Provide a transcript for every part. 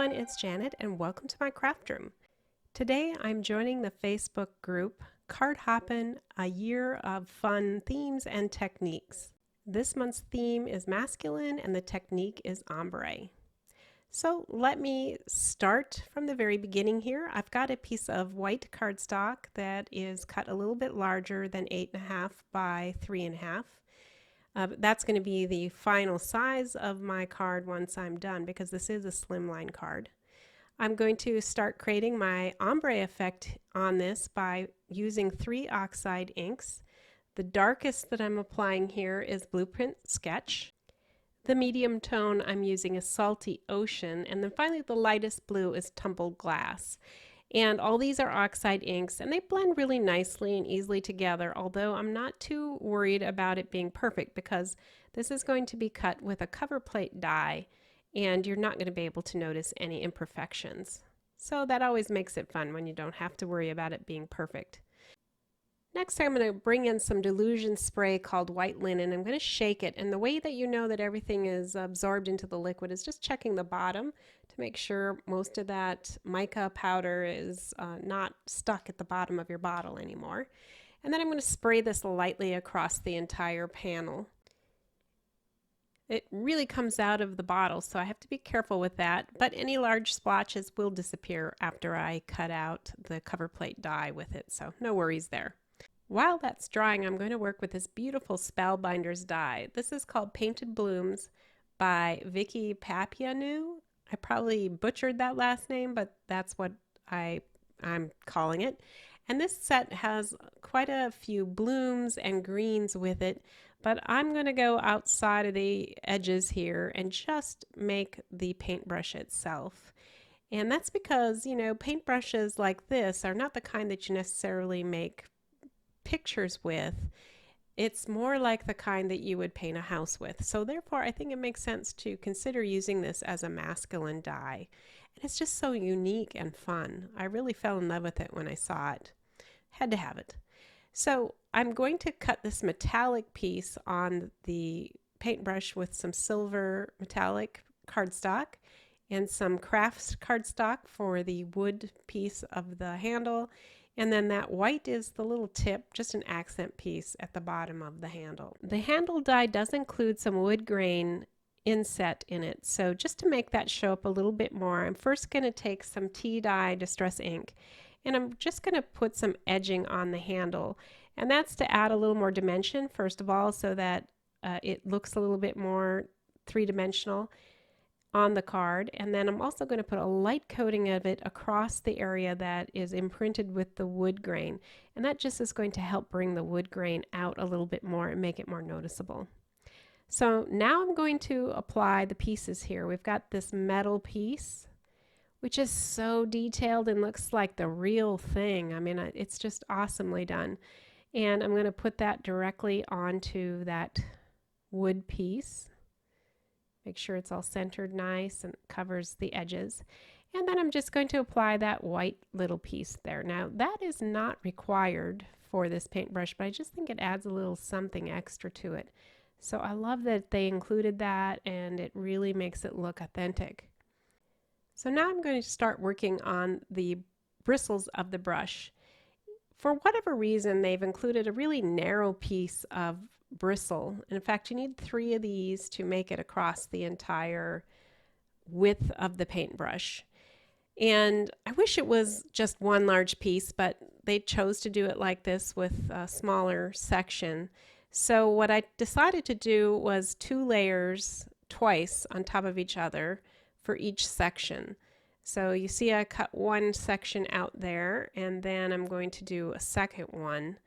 everyone, it's Janet and welcome to my craft room. Today I'm joining the Facebook group Cardhoppin, a year of fun themes and techniques. This month's theme is masculine and the technique is ombre. So let me start from the very beginning here. I've got a piece of white cardstock that is cut a little bit larger than 8.5 by 3.5. That's going to be the final size of my card once I'm done because this is a slimline card. I'm going to start creating my ombre effect on this by using 3 Oxide inks. The darkest that I'm applying here is Blueprint Sketch. The medium tone I'm using is Salty Ocean, and then finally the lightest blue is Tumbled Glass. And all these are Oxide inks and they blend really nicely and easily together, although I'm not too worried about it being perfect because this is going to be cut with a cover plate die and you're not going to be able to notice any imperfections. So that always makes it fun when you don't have to worry about it being perfect. Next, I'm going to bring in some Dylusion spray called White Linen. I'm going to shake it, and the way that you know that everything is absorbed into the liquid is just checking the bottom to make sure most of that mica powder is not stuck at the bottom of your bottle anymore. And then I'm going to spray this lightly across the entire panel. It really comes out of the bottle, so I have to be careful with that, but any large splotches will disappear after I cut out the cover plate die with it, so no worries there. While that's drying, I'm going to work with this beautiful Spellbinders die. This is called Painted Blooms by Vicky Papianou. I probably butchered that last name, but that's what I'm calling it. And this set has quite a few blooms and greens with it, but I'm going to go outside of the edges here and just make the paintbrush itself. And that's because, you know, paintbrushes like this are not the kind that you necessarily make pictures with. It's more like the kind that you would paint a house with. So therefore, I think it makes sense to consider using this as a masculine die. And it's just so unique and fun. I really fell in love with it when I saw it. Had to have it. So I'm going to cut this metallic piece on the paintbrush with some silver metallic cardstock and some crafts cardstock for the wood piece of the handle. And then that white is the little tip, just an accent piece at the bottom of the handle. The handle die does include some wood grain inset in it. So just to make that show up a little bit more, I'm first going to take some tea dye distress ink and I'm just going to put some edging on the handle. And that's to add a little more dimension, first of all, so that it looks a little bit more three-dimensional on the card. And then I'm also going to put a light coating of it across the area that is imprinted with the wood grain. And that just is going to help bring the wood grain out a little bit more and make it more noticeable. So now I'm going to apply the pieces here. We've got this metal piece, which is so detailed and looks like the real thing. I mean, it's just awesomely done. And I'm going to put that directly onto that wood piece. Make sure it's all centered nice and covers the edges. And then I'm just going to apply that white little piece there. Now that is not required for this paintbrush, but I just think it adds a little something extra to it. So I love that they included that and it really makes it look authentic. So now I'm going to start working on the bristles of the brush. For whatever reason, they've included a really narrow piece of bristle. In fact, you need 3 of these to make it across the entire width of the paintbrush. And I wish it was just one large piece, but they chose to do it like this with a smaller section. So what I decided to do was 2 layers twice on top of each other for each section. So you see I cut one section out there and then I'm going to do a second one.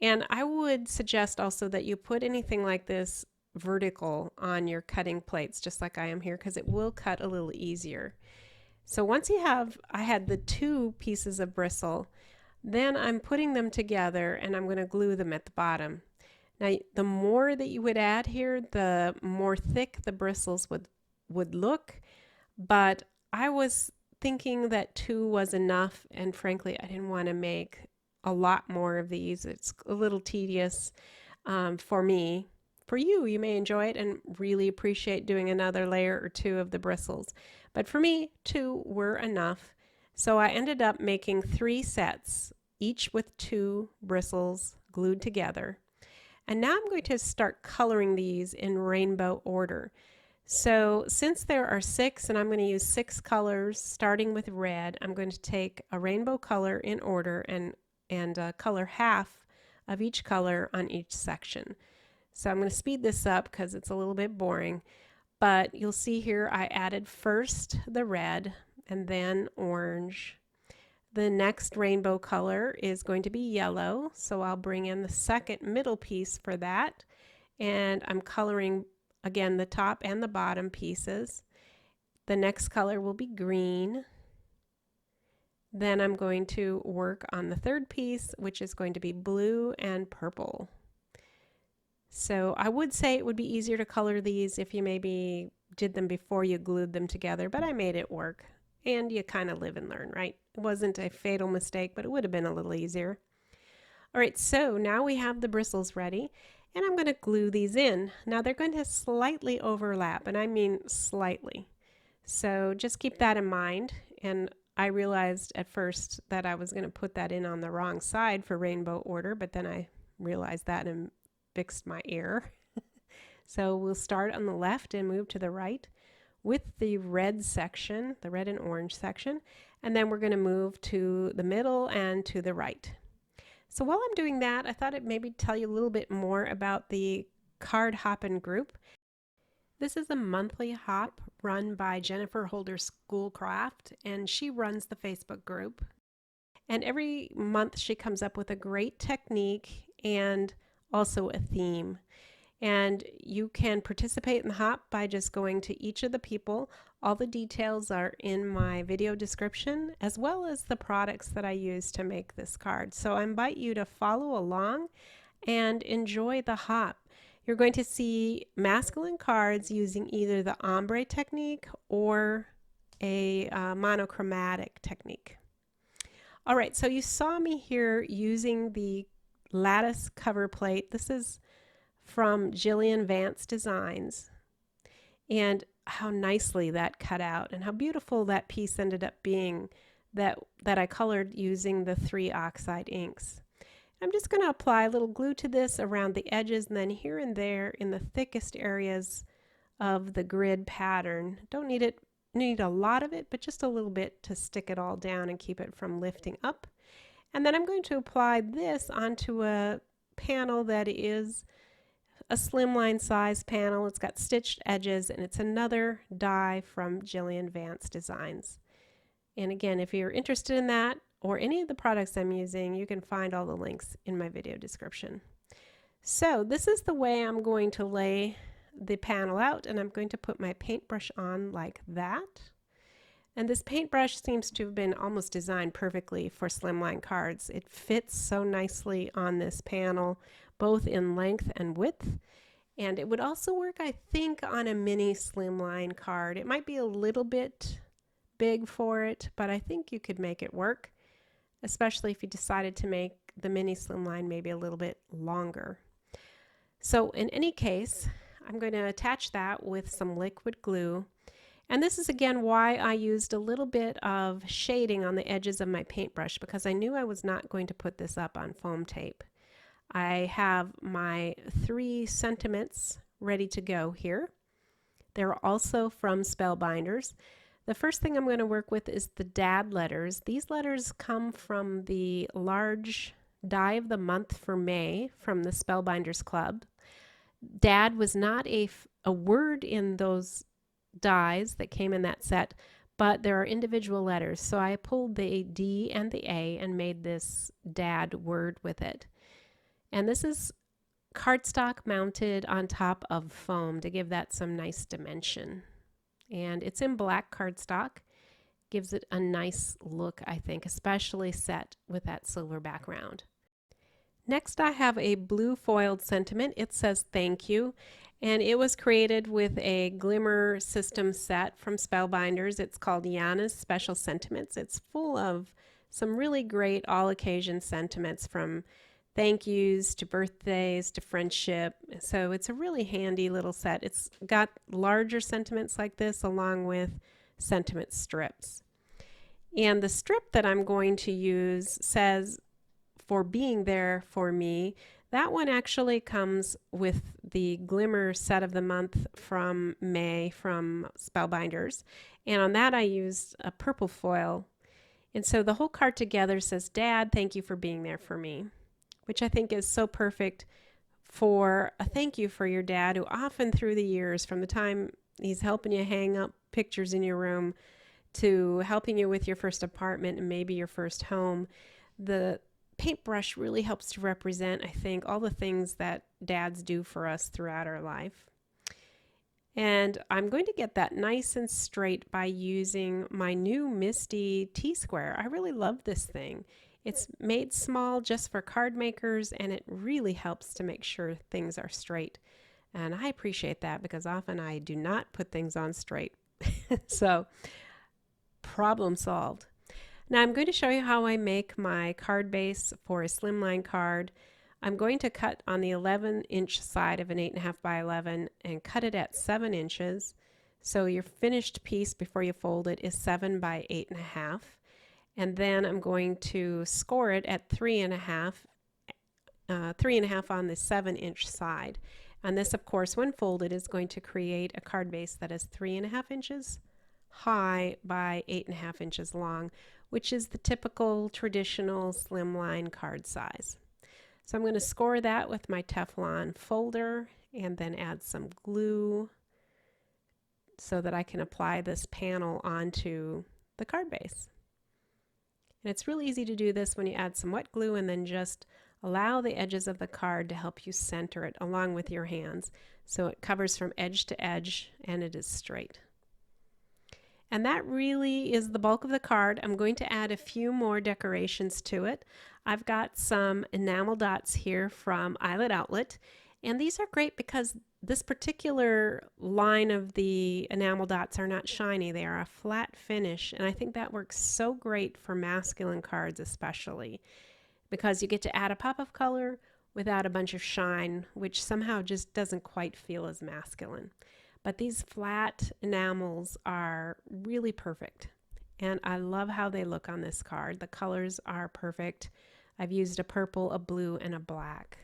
And I would suggest also that you put anything like this vertical on your cutting plates, just like I am here, because it will cut a little easier. So once you have, I had the 2 pieces of bristle, then I'm putting them together and I'm going to glue them at the bottom. Now, the more that you would add here, the more thick the bristles would look, but I was thinking that 2 was enough, and frankly, I didn't want to make a lot more of these. It's a little tedious for me. For you, you may enjoy it and really appreciate doing another layer or 2 of the bristles. but for me 2 were enough. So I ended up making 3 sets, each with 2 bristles glued together. And now I'm going to start coloring these in rainbow order. So since there are 6 and I'm going to use 6 colors starting with red, I'm going to take a rainbow color in order and color half of each color on each section. So I'm going to speed this up because it's a little bit boring, but you'll see here I added first the red and then orange. The next rainbow color is going to be yellow, so I'll bring in the second middle piece for that, and I'm coloring again the top and the bottom pieces. The next color will be green. Then I'm going to work on the third piece, which is going to be blue and purple. So I would say it would be easier to color these if you maybe did them before you glued them together, but I made it work. And you kind of live and learn, right? It wasn't a fatal mistake, but it would have been a little easier. All right, so now we have the bristles ready, and I'm going to glue these in. Now they're going to slightly overlap, and I mean slightly. So just keep that in mind. And I realized at first that I was going to put that in on the wrong side for rainbow order, but then I realized that and fixed my error. So we'll start on the left and move to the right with the red section, the red and orange section, and then we're going to move to the middle and to the right. So while I'm doing that, I thought I'd maybe tell you a little bit more about the Cardhoppin group. This is a monthly hop run by Jennifer Holder Schoolcraft, and she runs the Facebook group. And every month she comes up with a great technique and also a theme. And you can participate in the hop by just going to each of the people. All the details are in my video description, as well as the products that I use to make this card. So I invite you to follow along and enjoy the hop. You're going to see masculine cards using either the Ombre technique or a monochromatic technique. All right, so you saw me here using the lattice cover plate. This is from Jillian Vance Designs, and how nicely that cut out and how beautiful that piece ended up being that I colored using the 3 Oxide inks. I'm just going to apply a little glue to this around the edges and then here and there in the thickest areas of the grid pattern. Don't need a lot of it, but just a little bit to stick it all down and keep it from lifting up. And then I'm going to apply this onto a panel that is a slimline size panel. It's got stitched edges, and it's another die from Jillian Vance Designs. And again, if you're interested in that or any of the products I'm using, you can find all the links in my video description. So this is the way I'm going to lay the panel out, and I'm going to put my paintbrush on like that. And this paintbrush seems to have been almost designed perfectly for slimline cards. It fits so nicely on this panel, both in length and width. And it would also work, I think, on a mini slimline card. It might be a little bit big for it, but I think you could make it work, especially if you decided to make the mini slimline maybe a little bit longer. So in any case, I'm going to attach that with some liquid glue. And this is again why I used a little bit of shading on the edges of my paintbrush, because I knew I was not going to put this up on foam tape. I have my 3 sentiments ready to go here. They're also from Spellbinders. The first thing I'm going to work with is the dad letters. These letters come from the large die of the month for May from the Spellbinders Club. Dad was not a word in those dies that came in that set, but there are individual letters. So I pulled the D and the A and made this dad word with it. And this is cardstock mounted on top of foam to give that some nice dimension. And it's in black cardstock. Gives it a nice look, I think, especially set with that silver background. Next, I have a blue foiled sentiment. It says thank you, and it was created with a Glimmer system set from Spellbinders. It's called Yana's Special Sentiments. It's full of some really great all-occasion sentiments, from thank yous to birthdays to friendship. So it's a really handy little set. It's got larger sentiments like this along with sentiment strips. And the strip that I'm going to use says, "For being there for me." That one actually comes with the Glimmer set of the month from May from Spellbinders. And on that I used a purple foil. And so the whole card together says, "Dad, thank you for being there for me," which I think is so perfect for a thank you for your dad, who often through the years, from the time he's helping you hang up pictures in your room to helping you with your first apartment and maybe your first home, the paintbrush really helps to represent, I think, all the things that dads do for us throughout our life. And I'm going to get that nice and straight by using my new Misty T-Square. I really love this thing. It's made small just for card makers, and it really helps to make sure things are straight. And I appreciate that because often I do not put things on straight. So, problem solved. Now I'm going to show you how I make my card base for a Slimline card. I'm going to cut on the 11-inch side of an 8.5 by 11 and cut it at 7 inches. So your finished piece before you fold it is 7 by 8.5. And then I'm going to score it at 3.5 on the 7-inch side. And this, of course, when folded, is going to create a card base that is 3.5 inches high by 8.5 inches long, which is the typical traditional Slimline card size. So I'm going to score that with my Teflon folder and then add some glue so that I can apply this panel onto the card base. And it's really easy to do this when you add some wet glue and then just allow the edges of the card to help you center it along with your hands so it covers from edge to edge and it is straight. And that really is the bulk of the card. I'm going to add a few more decorations to it. I've got some enamel dots here from Eyelet Outlet, and these are great because this particular line of the enamel dots are not shiny. They are a flat finish, and I think that works so great for masculine cards especially because you get to add a pop of color without a bunch of shine, which somehow just doesn't quite feel as masculine. But these flat enamels are really perfect, and I love how they look on this card. The colors are perfect. I've used a purple, a blue, and a black.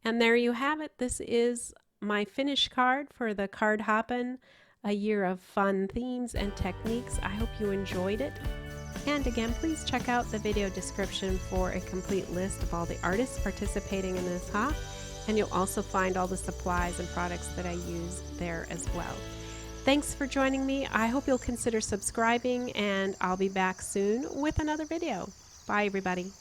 And there you have it. This is my finished card for the Cardhoppin, a year of fun themes and techniques. I hope you enjoyed it. And again, please check out the video description for a complete list of all the artists participating in this hop. And you'll also find all the supplies and products that I use there as well. Thanks for joining me. I hope you'll consider subscribing, and I'll be back soon with another video. Bye, everybody.